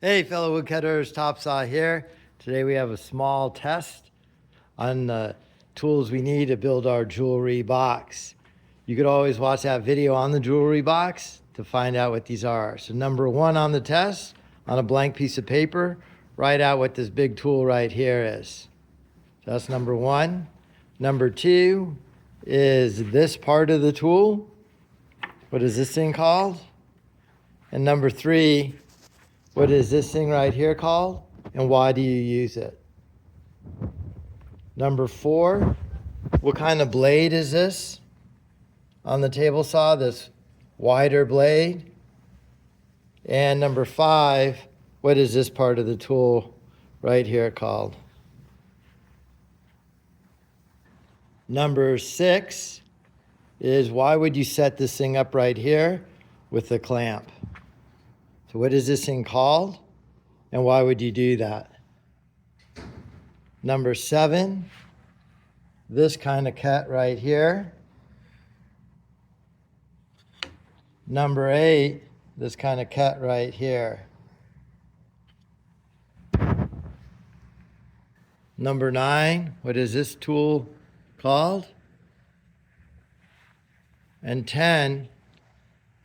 Hey fellow woodcutters, Topsaw here. Today we have a small test on the tools we need to build our jewelry box. You could always watch that video on the jewelry box to find out what these are. So number one on the test, on a blank piece of paper, write out what this big tool right here is. So that's number one. Number two is this part of the tool. What is this thing called? And number three, what is this thing right here called, and why do you use it? Number four, what kind of blade is this on the table saw, this wider blade? And number five, what is this part of the tool right here called? Number six is why would you set this thing up right here with the clamp? So what is this thing called, and why would you do that? Number seven, this kind of cut right here. Number eight, this kind of cut right here. Number nine, what is this tool called? And 10,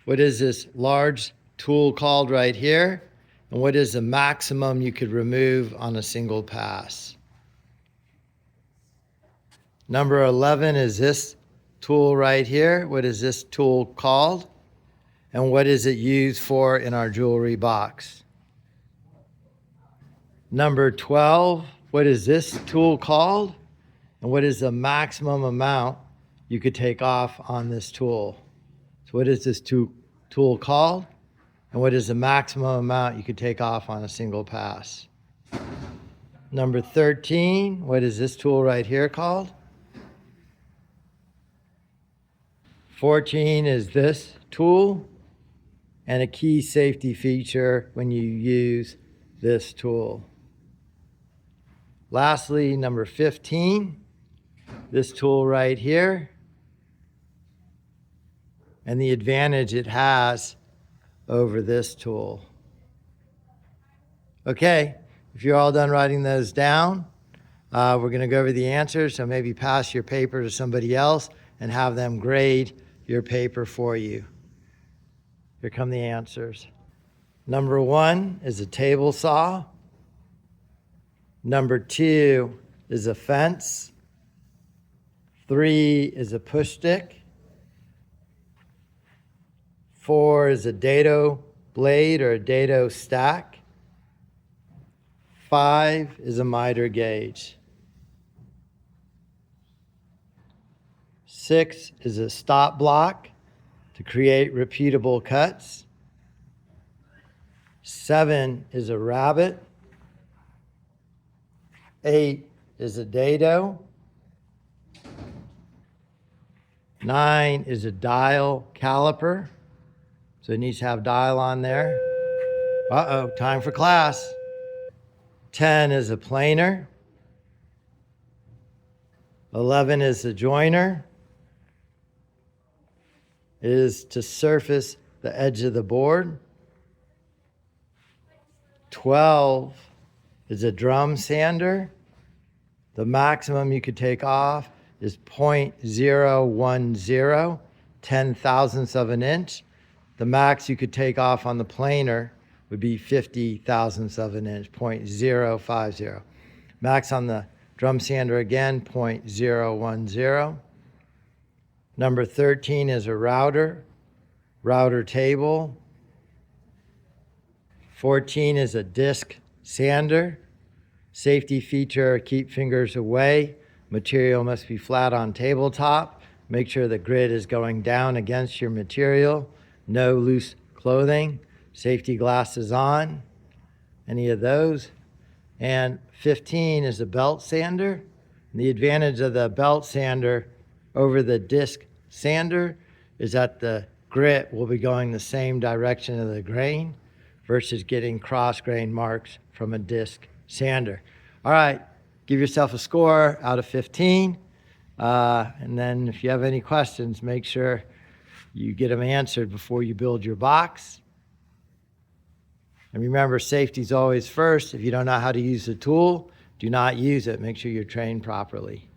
what is this large tool called right here, and what is the maximum you could remove on a single pass? Number 11 is this tool right here. What is this tool called, and what is it used for in our jewelry box? Number 12, what is this tool called, and what is the maximum amount you could take off on this tool? So what is this tool called, and what is the maximum amount you could take off on a single pass? Number 13, what is this tool right here called? 14 is this tool, and a key safety feature when you use this tool. Lastly, number 15, this tool right here, and the advantage it has over this tool. Okay, if you're all done writing those down, we're going to go over the answers, so maybe pass your paper to somebody else and have them grade your paper for you. Here come the answers. Number one is a table saw. Number two is a fence. 3 is a push stick. 4 is a dado blade or a dado stack. 5 is a miter gauge. 6 is a stop block to create repeatable cuts. 7 is a rabbet. 8 is a dado. 9 is a dial caliper. So it needs to have dial on there. Uh-oh, time for class. 10 is a planer. 11 is a joiner. It is to surface the edge of the board. 12 is a drum sander. The maximum you could take off is 0.010, 10 thousandths of an inch. The max you could take off on the planer would be 50 thousandths of an inch, 0.050. Max on the drum sander again, 0.010. Number 13 is a router table. 14 is a disc sander. Safety feature, keep fingers away. Material must be flat on tabletop. Make sure the grid is going down against your material. No loose clothing. Safety glasses on. Any of those. And 15 is a belt sander. And the advantage of the belt sander over the disc sander is that the grit will be going the same direction of the grain versus getting cross grain marks from a disc sander. All right, give yourself a score out of 15. And then if you have any questions, make sure you get them answered before you build your box. And remember, safety's always first. If you don't know how to use the tool, do not use it. Make sure you're trained properly.